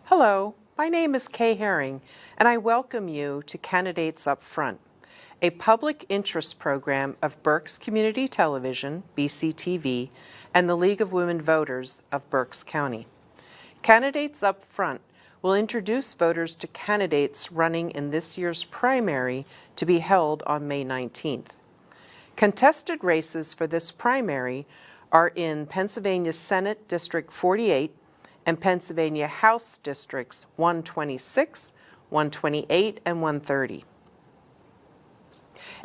Hello, my name is Kay Herring, and I welcome you to Candidates Up Front, a public interest program of Berks Community Television, BCTV, and the League of Women Voters of Berks County. Candidates Up Front will introduce voters to candidates running in this year's primary to be held on May 19th. Contested races for this primary are in Pennsylvania Senate District 48 and Pennsylvania House Districts 126, 128, and 130.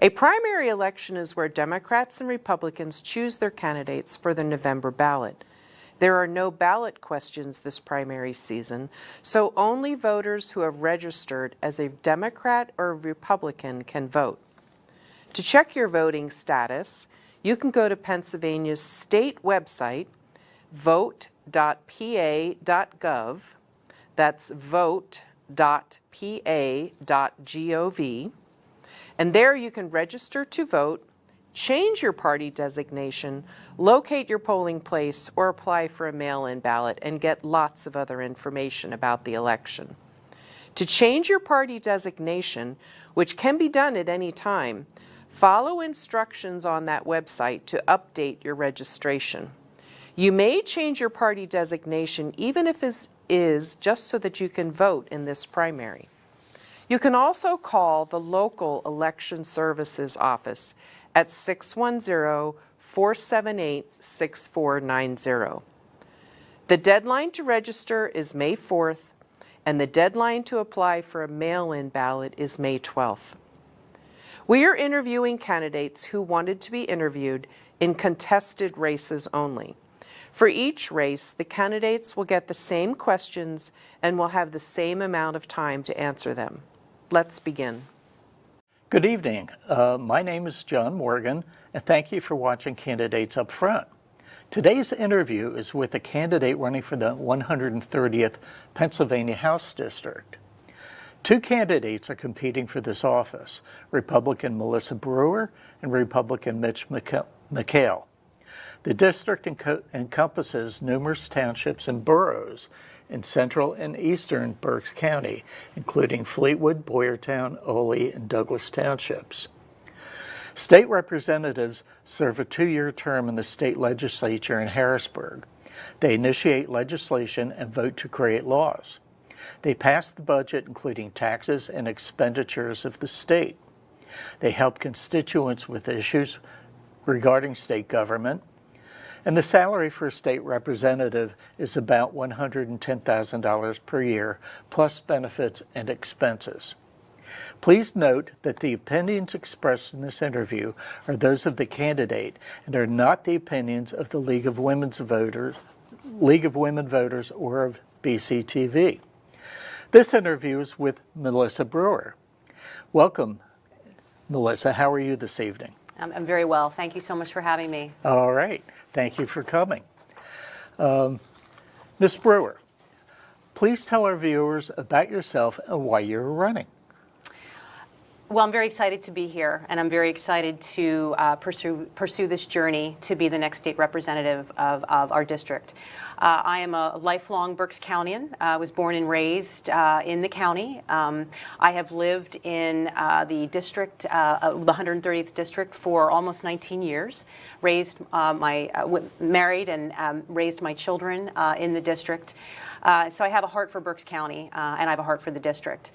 A primary election is where Democrats and Republicans choose their candidates for the November ballot. There are no ballot questions this primary season, so only voters who have registered as a Democrat or a Republican can vote. To check your voting status, you can go to Pennsylvania's state website, vote.pa.gov, that's vote.pa.gov, and there you can register to vote, change your party designation, locate your polling place, or apply for a mail-in ballot and get lots of other information about the election. To change your party designation, which can be done at any time, follow instructions on that website to update your registration. You may change your party designation even if it is just so that you can vote in this primary. You can also call the local Election Services office at 610-478-6490. The deadline to register is May 4th, and the deadline to apply for a mail-in ballot is May 12th. We are interviewing candidates who wanted to be interviewed in contested races only. For each race, the candidates will get the same questions and will have the same amount of time to answer them. Let's begin. Good evening. My name is John Morgan, and thank you for watching Candidates Up Front. Today's interview is with a candidate running for the 130th Pennsylvania House District. Two candidates are competing for this office, Republican Melissa Brewer and Republican Mitch McHale. The district encompasses numerous townships and boroughs in central and eastern Berks County, including Fleetwood, Boyertown, Oley, and Douglas townships. State representatives serve a 2-year term in the state legislature in Harrisburg. They initiate legislation and vote to create laws. They pass the budget, including taxes and expenditures of the state. They help constituents with issues regarding state government. And the salary for a state representative is about $110,000 per year, plus benefits and expenses. Please note that the opinions expressed in this interview are those of the candidate and are not the opinions of the League of Women Voters or of BCTV. This interview is with Melissa Brewer. Welcome, Melissa. How are you this evening? I'm very well. Thank you so much for having me. All right. Thank you for coming. Ms. Brewer, please tell our viewers about yourself and why you're running. Well, I'm very excited to be here, and I'm very excited to pursue this journey to be the next state representative of our district. I am a lifelong Berks Countyan. I was born and raised in the county. I have lived in the district, the 130th district, for almost 19 years. Married and raised my children in the district. So I have a heart for Berks County, and I have a heart for the district.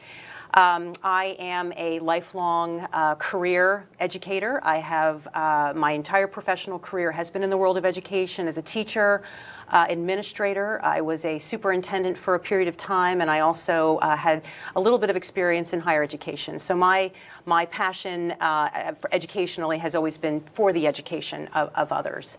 I am a lifelong career educator. I have my entire professional career has been in the world of education as a teacher, administrator. I was a superintendent for a period of time, and I also had a little bit of experience in higher education. So my passion for educationally has always been for the education of others.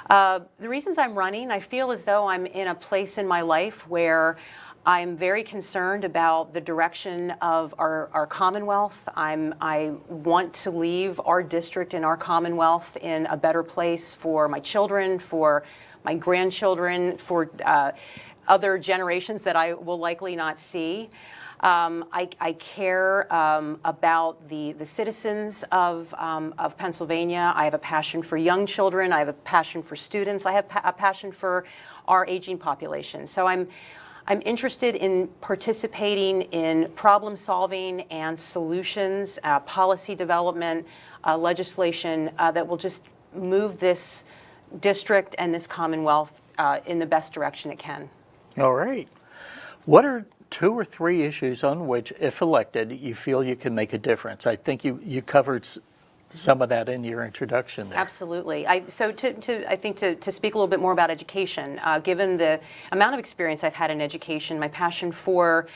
The reasons I'm running, I feel as though I'm in a place in my life where I'm very concerned about the direction of our Commonwealth. I want to leave our district and our Commonwealth in a better place for my children, for my grandchildren, for other generations that I will likely not see. I care about the citizens of Pennsylvania. I have a passion for young children. I have a passion for students. I have a passion for our aging population. So I'm I'm interested in participating in problem solving and solutions, policy development, legislation that will just move this district and this Commonwealth in the best direction it can. All right. What are 2 or 3 issues on which, if elected, you feel you can make a difference? I think you covered some of that in your introduction there. Absolutely. I think to speak a little bit more about education, given the amount of experience I've had in education, my passion for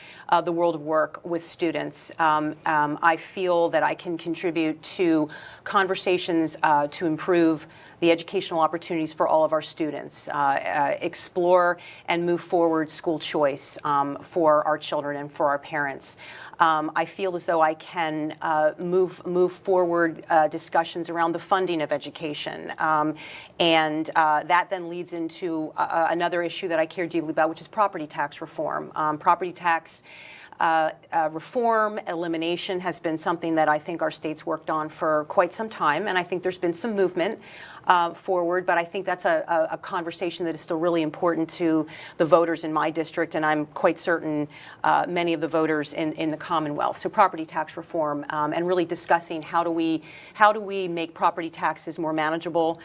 the world of work with students, I feel that I can contribute to conversations to improve the educational opportunities for all of our students, explore and move forward school choice for our children and for our parents. I feel as though I can move forward discussions around the funding of education. And that then leads into another issue that I care deeply about, which is property tax reform. Property tax reform, elimination has been something that I think our state's worked on for quite some time, and I think there's been some movement forward, but I think that's a conversation that is still really important to the voters in my district, and I'm quite certain many of the voters in the Commonwealth. So property tax reform, and really discussing how do we make property taxes more manageable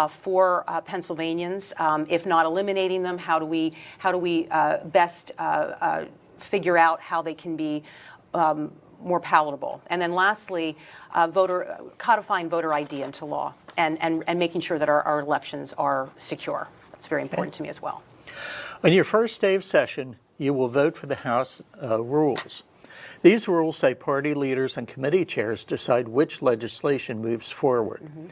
for Pennsylvanians, if not eliminating them, how do we best figure out how they can be more palatable. And then lastly, codifying voter ID into law and making sure that our elections are secure. That's very important to me as well. On your first day of session, you will vote for the House rules. These rules say party leaders and committee chairs decide which legislation moves forward. Mm-hmm.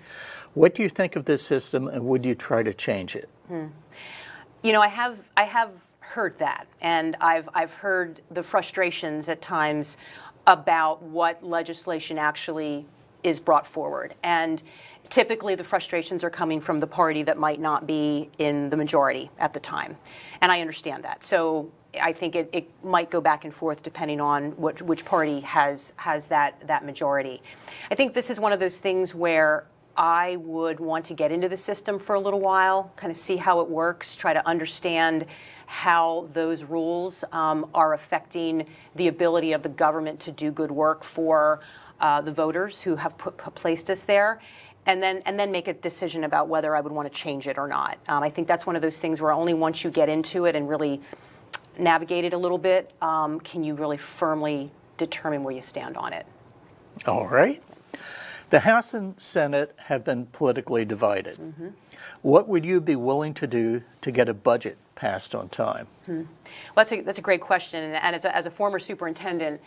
What do you think of this system, and would you try to change it? You know, I have heard that, and I've heard the frustrations at times about what legislation actually is brought forward, and typically the frustrations are coming from the party that might not be in the majority at the time, and I understand that. So I think it might go back and forth depending on which party has that majority. I think this is one of those things where I would want to get into the system for a little while, kind of see how it works, try to understand how those rules are affecting the ability of the government to do good work for the voters who have placed us there, and then make a decision about whether I would want to change it or not. I think that's one of those things where only once you get into it and really navigate it a little bit, can you really firmly determine where you stand on it. All right. The House and Senate have been politically divided. Mm-hmm. What would you be willing to do to get a budget passed on time? Well, that's a great question. And as a former superintendent,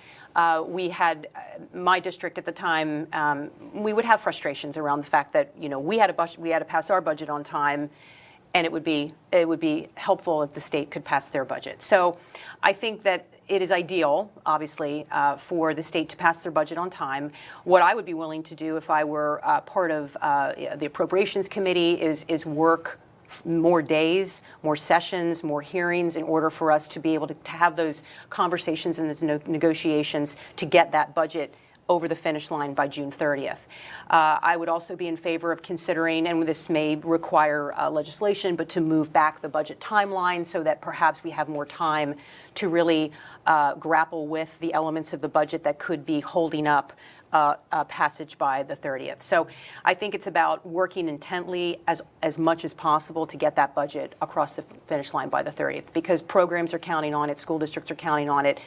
we had my district at the time. We would have frustrations around the fact that we had to pass our budget on time, and it would be helpful if the state could pass their budget. So I think that it is ideal, obviously, for the state to pass their budget on time. What I would be willing to do if I were part of the Appropriations Committee is work more days, more sessions, more hearings in order for us to be able to have those conversations and those negotiations to get that budget over the finish line by June 30th. I would also be in favor of considering, and this may require legislation, but to move back the budget timeline so that perhaps we have more time to really grapple with the elements of the budget that could be holding up passage by the 30th. So I think it's about working intently as much as possible to get that budget across the finish line by the 30th, because programs are counting on it, school districts are counting on it,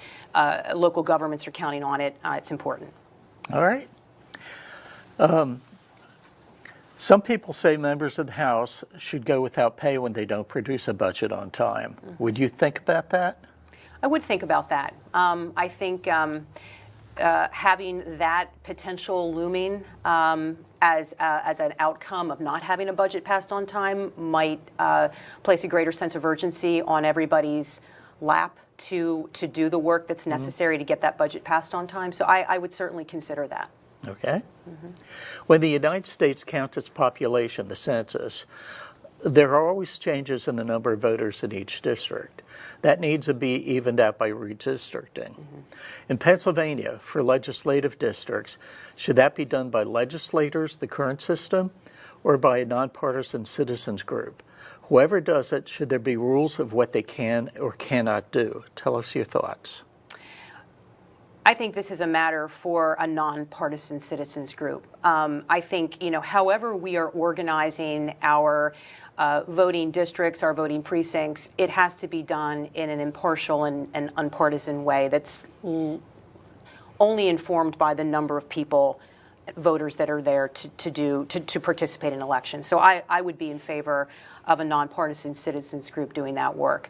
local governments are counting on it. It's important. All right. Some people say members of the House should go without pay when they don't produce a budget on time. Mm-hmm. Would you think about that? I would think about that. I think having that potential looming as an outcome of not having a budget passed on time might place a greater sense of urgency on everybody's lap to do the work that's necessary to get that budget passed on time. So I would certainly consider that. Okay. Mm-hmm. When the United States counts its population, the census, there are always changes in the number of voters in each district. That needs to be evened out by redistricting. Mm-hmm. In Pennsylvania, for legislative districts, should that be done by legislators, the current system, or by a nonpartisan citizens group? Whoever does it, should there be rules of what they can or cannot do? Tell us your thoughts. I think this is a matter for a nonpartisan citizens group. I think, however we are organizing our voting districts, our voting precincts, it has to be done in an impartial and unpartisan way that's only informed by the number of people, voters that are there to participate in elections. So I would be in favor of a nonpartisan citizens group doing that work.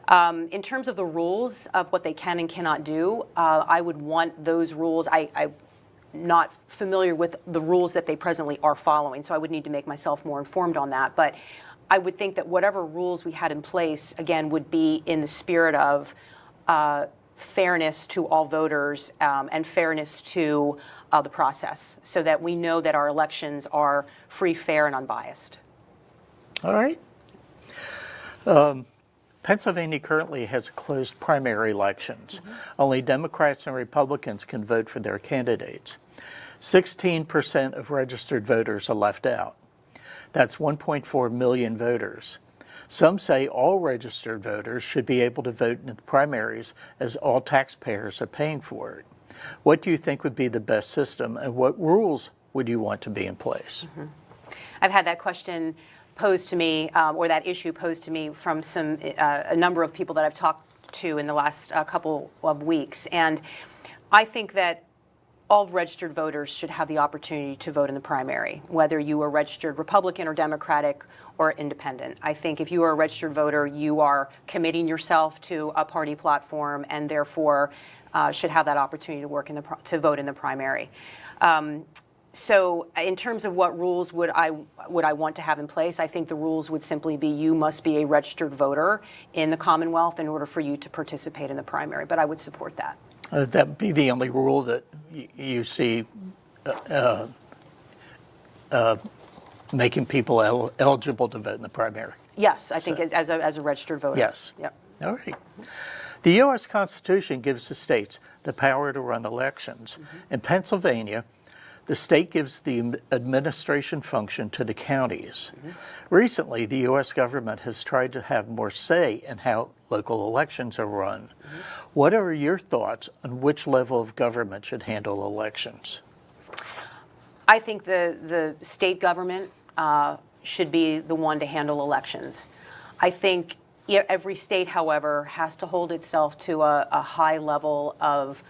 In terms of the rules of what they can and cannot do, I would want those rules. I'm not familiar with the rules that they presently are following, so I would need to make myself more informed on that. But I would think that whatever rules we had in place, again, would be in the spirit of fairness to all voters and fairness to the process, so that we know that our elections are free, fair, and unbiased. All right. Pennsylvania currently has closed primary elections. Only Democrats and Republicans can vote for their candidates. 16% of registered voters are left out. That's 1.4 million voters. Some say all registered voters should be able to vote in the primaries, as all taxpayers are paying for it. What do you think would be the best system, and what rules would you want to be in place? I've had that question posed to me, or that issue posed to me from a number of people that I've talked to in the last couple of weeks. And I think that all registered voters should have the opportunity to vote in the primary, whether you are registered Republican or Democratic or independent. I think if you are a registered voter, you are committing yourself to a party platform and therefore should have that opportunity to vote in the primary. So in terms of what rules would I want to have in place, I think the rules would simply be you must be a registered voter in the Commonwealth in order for you to participate in the primary, but I would support that. That would be the only rule that you see making people eligible to vote in the primary? Yes, I think as a registered voter. Yes. Yep. All right. The U.S. Constitution gives the states the power to run elections. In Pennsylvania, the state gives the administration function to the counties. Recently, the U.S. government has tried to have more say in how local elections are run. What are your thoughts on which level of government should handle elections? I think the state government should be the one to handle elections. I think every state, however, has to hold itself to a high level of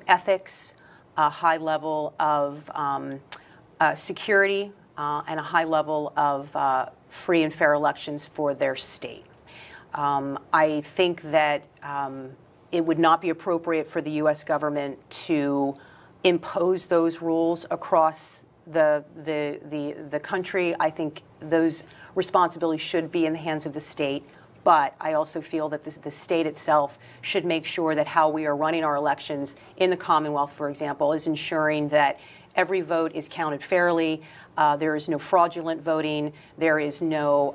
ethics, a high level of security, and a high level of free and fair elections for their state. I think that it would not be appropriate for the U.S. government to impose those rules across the country. I think those responsibilities should be in the hands of the state. But I also feel that the state itself should make sure that how we are running our elections in the Commonwealth, for example, is ensuring that every vote is counted fairly. There is no fraudulent voting. There is no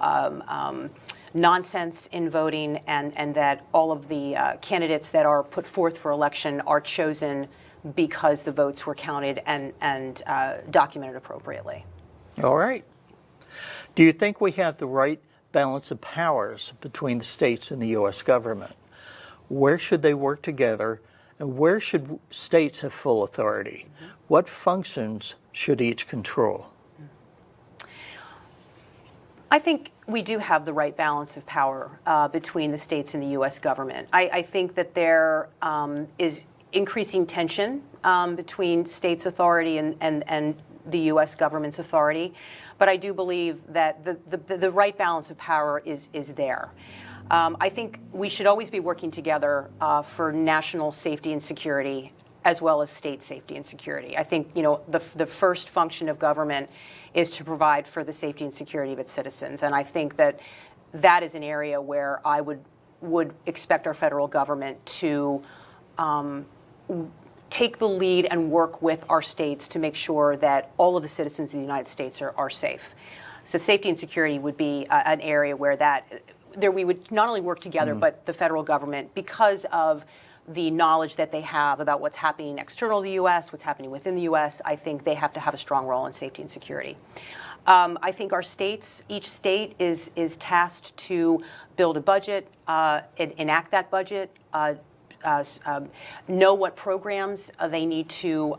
nonsense in voting, and that all of the candidates that are put forth for election are chosen because the votes were counted and documented appropriately. All right. Do you think we have the right balance of powers between the states and the U.S. government? Where should they work together, and where should states have full authority? What functions should each control? I think we do have the right balance of power between the states and the U.S. government. I think that there is increasing tension between states' authority and the U.S. government's authority, but I do believe that the right balance of power is there. I think we should always be working together for national safety and security as well as state safety and security. I think the first function of government is to provide for the safety and security of its citizens, and I think that is an area where I would expect our federal government to take the lead and work with our states to make sure that all of the citizens of the United States are safe. So safety and security would be an area where we would not only work together, but the federal government, because of the knowledge that they have about what's happening external to the U.S., what's happening within the U.S., I think they have to have a strong role in safety and security. I think each state is tasked to build a budget, enact that budget, know what programs they need to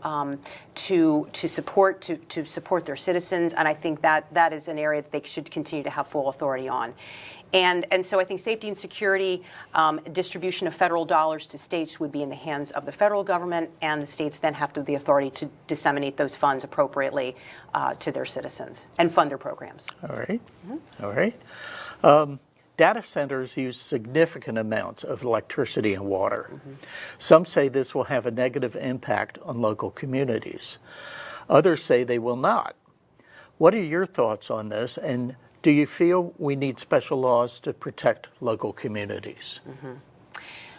support their citizens, and I think that is an area that they should continue to have full authority on. And so I think safety and security, distribution of federal dollars to states would be in the hands of the federal government, and the states then have the authority to disseminate those funds appropriately to their citizens and fund their programs. All right. All right. Data centers use significant amounts of electricity and water. Some say this will have a negative impact on local communities. Others say they will not. What are your thoughts on this, and do you feel we need special laws to protect local communities?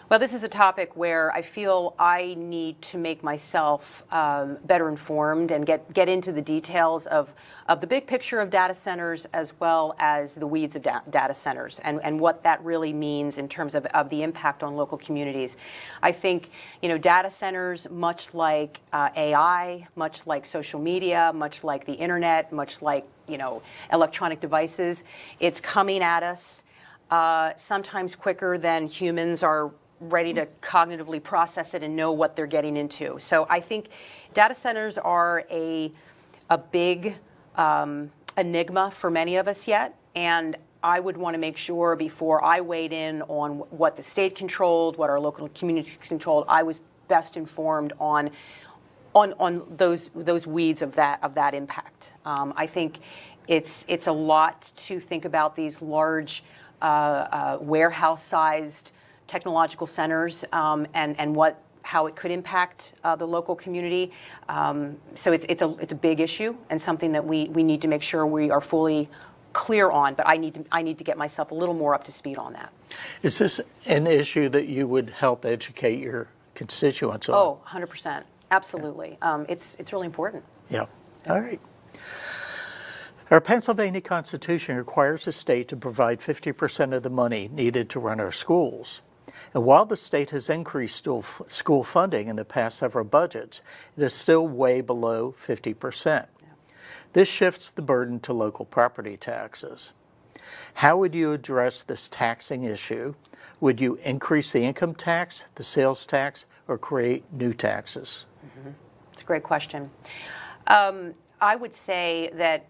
Well, this is a topic where I feel I need to make myself better informed and get into the details of the big picture of data centers, as well as the weeds of data centers, and what that really means in terms of the impact on local communities. I think, data centers, much like AI, much like social media, much like the internet, much like electronic devices, it's coming at us sometimes quicker than humans are ready to cognitively process it and know what they're getting into. So I think data centers are a big enigma for many of us yet, and I would want to make sure before I weighed in on what the state controlled, what our local communities controlled, I was best informed on those weeds of that impact. I think it's a lot to think about these large warehouse-sized technological centers, and how it could impact the local community. So it's a big issue, and something that we need to make sure we are fully clear on. But I need to get myself a little more up to speed on that. Is this an issue that you would help educate your constituents on? Oh, 100%, absolutely. It's really important. Yeah. All right. Our Pennsylvania Constitution requires the state to provide 50% of the money needed to run our schools. And while the state has increased school funding in the past several budgets, it is still way below 50%. Yeah. This shifts the burden to local property taxes. How would you address this taxing issue? Would you increase the income tax, the sales tax, or create new taxes? It's a great question. I would say that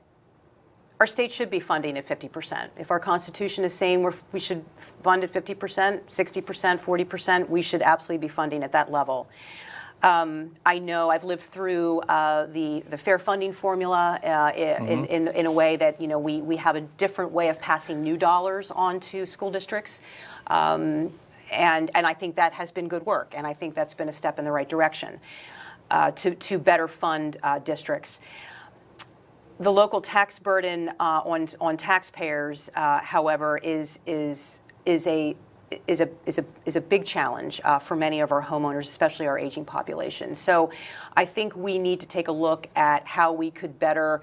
our state should be funding at 50%. If our Constitution is saying we should fund at 50%, 60%, 40%, we should absolutely be funding at that level. I know I've lived through the fair funding formula in a way that we have a different way of passing new dollars on to school districts, and I think that has been good work, and I think that's been a step in the right direction to better fund districts. The local tax burden on taxpayers, however, is a big challenge for many of our homeowners, especially our aging population. So I think we need to take a look at how we could better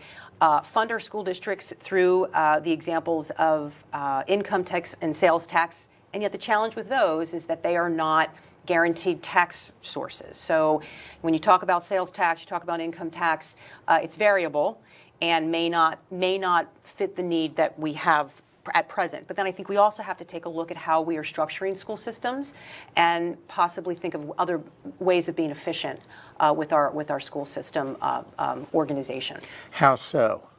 fund our school districts through the examples of income tax and sales tax. And yet the challenge with those is that they are not guaranteed tax sources. So when you talk about sales tax, you talk about income tax, it's variable and may not fit the need that we have at present. But then I think we also have to take a look at how we are structuring school systems and possibly think of other ways of being efficient with our school system organization. How so?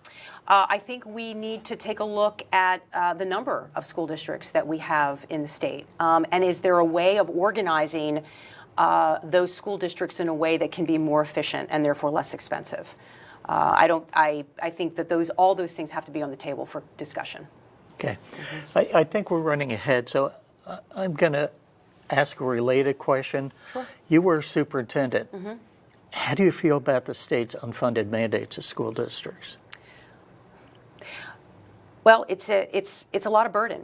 I think we need to take a look at the number of school districts that we have in the state. And is there a way of organizing those school districts in a way that can be more efficient and therefore less expensive? I think that all those things have to be on the table for discussion. Okay. I think we're running ahead, so I'm going to ask a related question. Sure. You were superintendent. How do you feel about the state's unfunded mandates of school districts? Well, it's a lot of burden.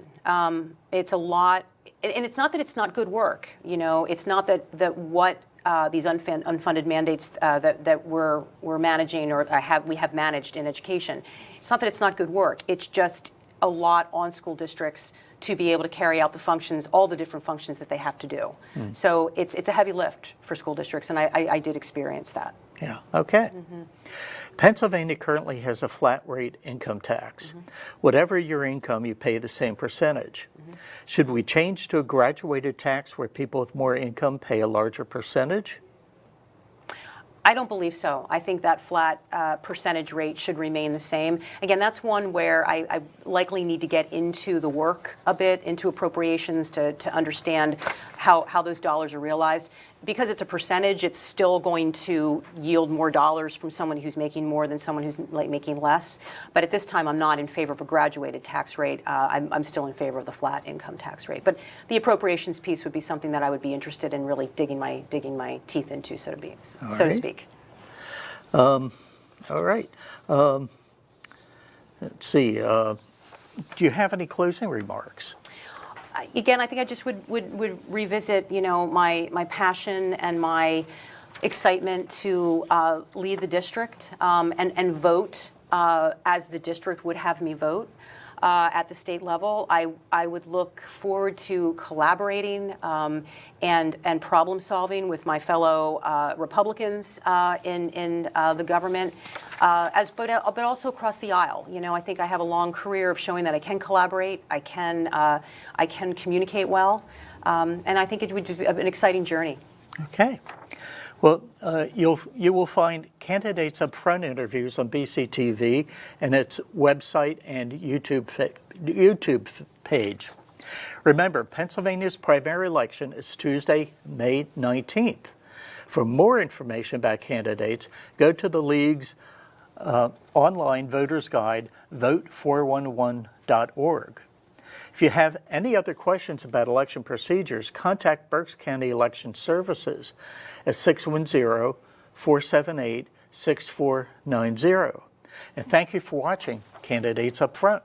It's a lot, and it's not that it's not good work. It's not that what these unfunded mandates that we're managing or we have managed in education. It's not that it's not good work. It's just a lot on school districts to be able to carry out the functions, all the different functions that they have to do. So it's a heavy lift for school districts, and I did experience that. Yeah, okay. Pennsylvania currently has a flat rate income tax. Whatever your income, you pay the same percentage. Should we change to a graduated tax where people with more income pay a larger percentage? I don't believe so. I think that flat percentage rate should remain the same. Again, that's one where I likely need to get into the work a bit, into appropriations to understand how those dollars are realized. Because it's a percentage, it's still going to yield more dollars from someone who's making more than someone who's making less. But at this time, I'm not in favor of a graduated tax rate. I'm still in favor of the flat income tax rate. But the appropriations piece would be something that I would be interested in really digging my teeth into, so to speak. All right. Let's see. Do you have any closing remarks? Again, I think I just would revisit, my passion and my excitement to lead the district and vote as the district would have me vote at the state level. I would look forward to collaborating and problem solving with my fellow Republicans in the government, but also across the aisle. I think I have a long career of showing that I can collaborate, I can communicate well, and I think it would be an exciting journey. Okay. Well, you will find Candidates Up Front interviews on BCTV and its website and YouTube page. Remember, Pennsylvania's primary election is Tuesday, May 19th. For more information about candidates, go to the League's online voters guide, vote411.org. If you have any other questions about election procedures, contact Berks County Election Services at 610-478-6490. And thank you for watching Candidates Up Front.